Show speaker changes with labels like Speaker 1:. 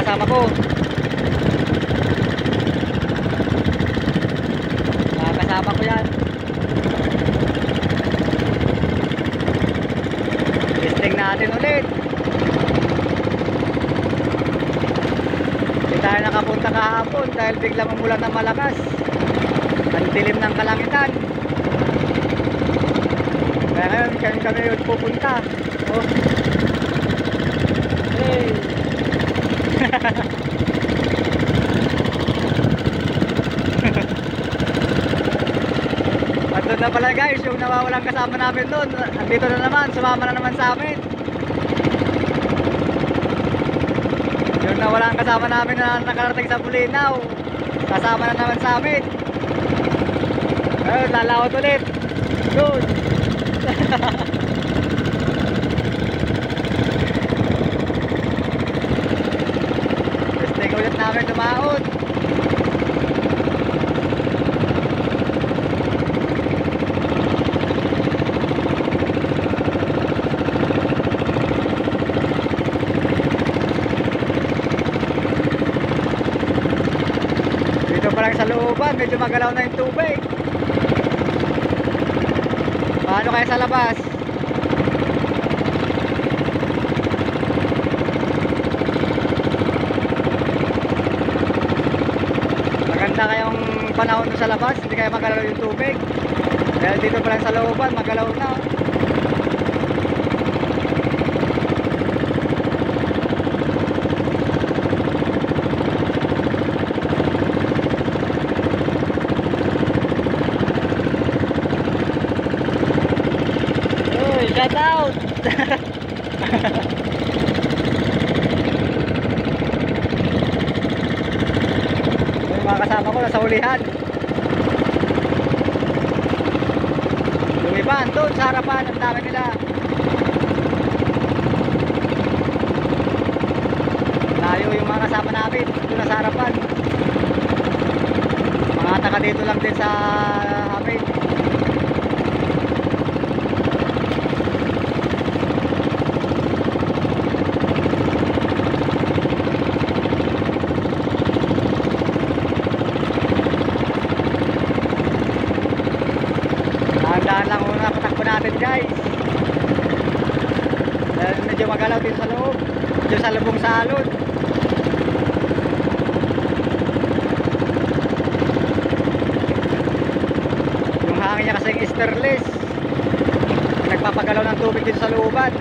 Speaker 1: kasama ko. Mga kasama ko yan. Testing natin ulit. Hindi tayo nakapunta kahapon dahil biglang umulan ng malakas. Ang dilim ng kalangitan. Kaya ngayon kami yun pupunta. Oh. Hey. At doon na pala guys, yung nawawalang kasama namin doon. Andito na naman, sumama na naman sa amin. Yung nawalang kasama namin na nakarating sa Bulinaw, kasama na naman sa amin. Ayun, lalawat ulit. Doon. Testing ulit namin lumaon. Dito pa lang sa looban, medyo magalaw na yung tubig. Paano kaya sa labas? Maganda kayong panahon sa labas, hindi kaya magalaw yung tubig. Dahil dito pa lang sa looban, magalaw na. Shout out! Yung mga kasama ko nasa hulihan. Yung iba doon sa harapan, ang dami nila. Tayo yung mga kasama namin doon sa harapan. Mga taga dito lang din sa amin. Dahan lang muna patakbo natin guys. Dahil medyo magalaw din sa loob. Medyo sa lubong salon. Yung hangin niya kasing easterless. Nagpapagalaw ng tubig din sa looban.